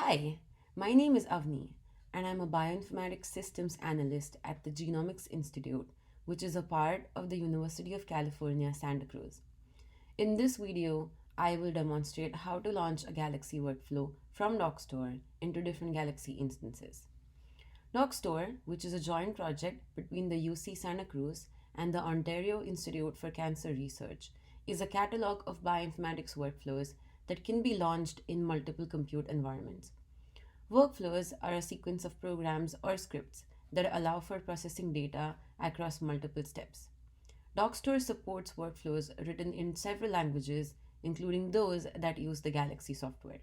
Hi, my name is Avni, and I'm a bioinformatics systems analyst at the Genomics Institute, which is a part of the University of California, Santa Cruz. In this video, I will demonstrate how to launch a Galaxy workflow from Dockstore into different Galaxy instances. Dockstore, which is a joint project between the UC Santa Cruz and the Ontario Institute for Cancer Research, is a catalog of bioinformatics workflows that can be launched in multiple compute environments. Workflows are a sequence of programs or scripts that allow for processing data across multiple steps. Dockstore supports workflows written in several languages, including those that use the Galaxy software.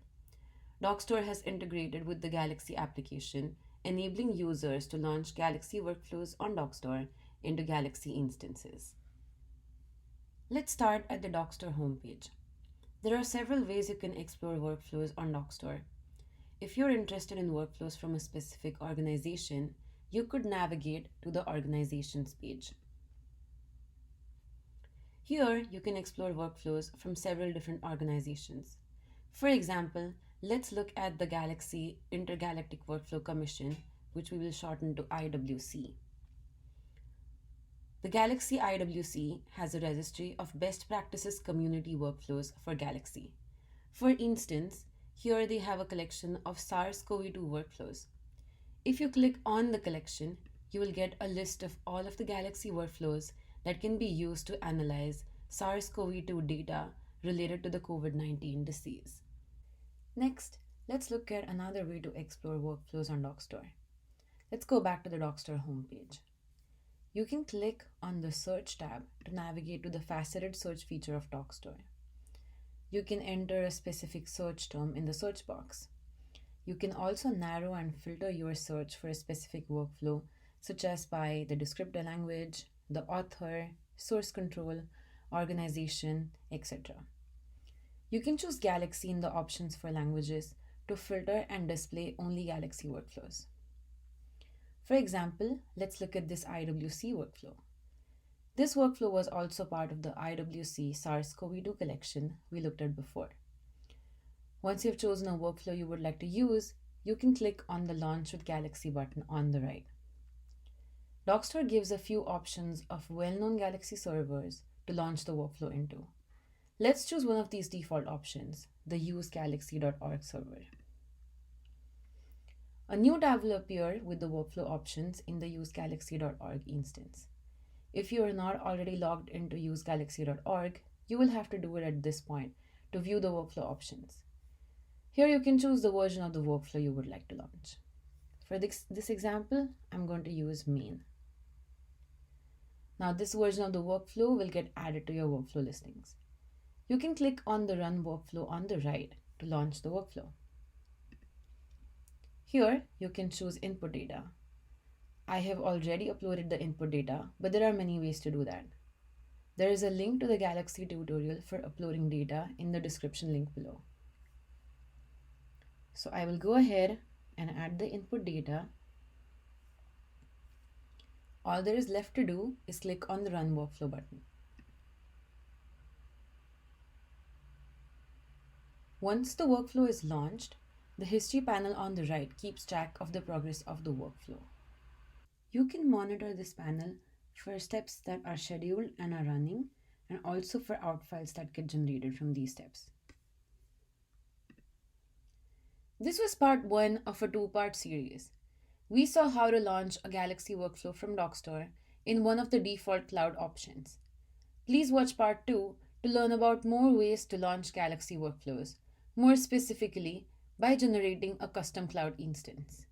Dockstore has integrated with the Galaxy application, enabling users to launch Galaxy workflows on Dockstore into Galaxy instances. Let's start at the Dockstore homepage. There are several ways you can explore workflows on Dockstore. If you're interested in workflows from a specific organization, you could navigate to the Organizations page. Here, you can explore workflows from several different organizations. For example, let's look at the Galaxy Intergalactic Workflow Commission, which we will shorten to IWC. The Galaxy IWC has a registry of best practices community workflows for Galaxy. For instance, here they have a collection of SARS-CoV-2 workflows. If you click on the collection, you will get a list of all of the Galaxy workflows that can be used to analyze SARS-CoV-2 data related to the COVID-19 disease. Next, let's look at another way to explore workflows on Dockstore. Let's go back to the Dockstore homepage. You can click on the Search tab to navigate to the faceted search feature of Dockstore. You can enter a specific search term in the search box. You can also narrow and filter your search for a specific workflow, such as by the descriptor language, the author, source control, organization, etc. You can choose Galaxy in the options for languages to filter and display only Galaxy workflows. For example, let's look at this IWC workflow. This workflow was also part of the IWC SARS-CoV-2 collection we looked at before. Once you've chosen a workflow you would like to use, you can click on the Launch with Galaxy button on the right. Dockstore gives a few options of well-known Galaxy servers to launch the workflow into. Let's choose one of these default options, the usegalaxy.org server. A new tab will appear with the workflow options in the usegalaxy.org instance. If you are not already logged into usegalaxy.org, you will have to do it at this point to view the workflow options. Here you can choose the version of the workflow you would like to launch. For this example, I'm going to use main. Now this version of the workflow will get added to your workflow listings. You can click on the Run Workflow on the right to launch the workflow. Here, you can choose input data. I have already uploaded the input data, but there are many ways to do that. There is a link to the Galaxy tutorial for uploading data in the description link below. So I will go ahead and add the input data. All there is left to do is click on the Run Workflow button. Once the workflow is launched, the history panel on the right keeps track of the progress of the workflow. You can monitor this panel for steps that are scheduled and are running, and also for out files that get generated from these steps. This was part 1 of a 2-part series. We saw how to launch a Galaxy workflow from Dockstore in one of the default cloud options. Please watch part 2 to learn about more ways to launch Galaxy workflows, more specifically by generating a custom cloud instance.